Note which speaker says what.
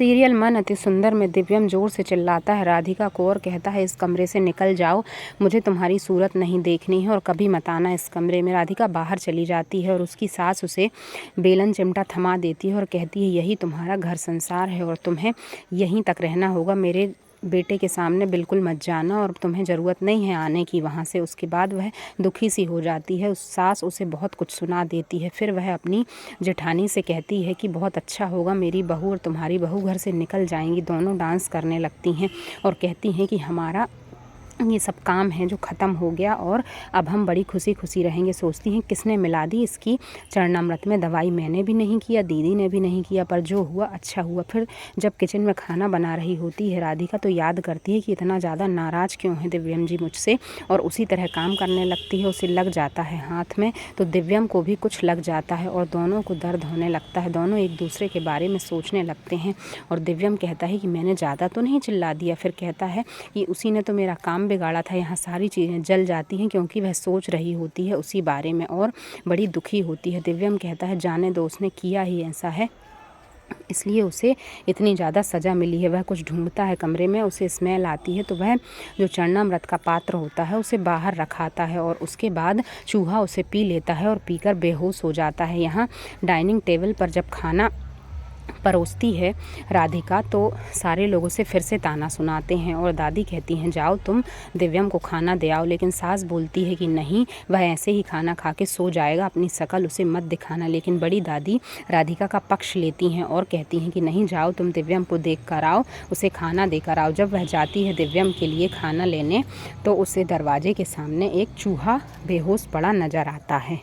Speaker 1: Serial मन अति सुंदर में दिव्यम जोर से चिल्लाता है राधिका को और कहता है इस कमरे से निकल जाओ, मुझे तुम्हारी सूरत नहीं देखनी है और कभी मत आना इस कमरे में। राधिका बाहर चली जाती है और उसकी सास उसे बेलन चिमटा थमा देती है और कहती है यही तुम्हारा घर संसार है और तुम्हें यहीं तक रहना होगा। मेरे बेटे के सामने बिल्कुल मत जाना और तुम्हें ज़रूरत नहीं है आने की वहाँ से। उसके बाद वह दुखी सी हो जाती है। उस सास उसे बहुत कुछ सुना देती है। फिर वह अपनी जेठानी से कहती है कि बहुत अच्छा होगा, मेरी बहू और तुम्हारी बहू घर से निकल जाएंगी। दोनों डांस करने लगती हैं और कहती हैं कि हमारा ये सब काम है जो ख़त्म हो गया और अब हम बड़ी खुशी खुशी रहेंगे। सोचती हैं किसने मिला दी इसकी चरणामृत में दवाई, मैंने भी नहीं किया, दीदी ने भी नहीं किया, पर जो हुआ अच्छा हुआ। फिर जब किचन में खाना बना रही होती है राधिका तो याद करती है कि इतना ज़्यादा नाराज़ क्यों है दिव्यम जी मुझसे, और उसी तरह काम करने लगती है। उसे लग जाता है हाथ में तो दिव्यम को भी कुछ लग जाता है और दोनों को दर्द होने लगता है। दोनों एक दूसरे के बारे में सोचने लगते हैं और दिव्यम कहता है कि मैंने ज़्यादा तो नहीं चिल्ला दिया। फिर कहता है कि उसी ने तो मेरा काम बिगाड़ा था, यहाँ सारी चीज़ें जल जाती हैं, क्योंकि वह सोच रही होती है उसी बारे में और बड़ी दुखी होती है। दिव्यम कहता है जाने दो, उसने किया ही ऐसा है इसलिए उसे इतनी ज़्यादा सज़ा मिली है। वह कुछ ढूंढता है कमरे में, उसे स्मेल आती है तो वह जो चरणामृत का पात्र होता है उसे बाहर रखाता है और उसके बाद चूहा उसे पी लेता है और पीकर बेहोश हो जाता है। यहाँ डाइनिंग टेबल पर जब खाना परोसती है राधिका तो सारे लोगों से फिर से ताना सुनाते हैं और दादी कहती हैं जाओ तुम दिव्यम को खाना दे आओ, लेकिन सास बोलती है कि नहीं, वह ऐसे ही खाना खा के सो जाएगा, अपनी शकल उसे मत दिखाना। लेकिन बड़ी दादी राधिका का पक्ष लेती हैं और कहती हैं कि नहीं, जाओ तुम दिव्यम को देख कर आओ, उसे खाना देकर आओ। जब वह जाती है दिव्यम के लिए खाना लेने तो उसे दरवाजे के सामने एक चूहा बेहोश पड़ा नज़र आता है।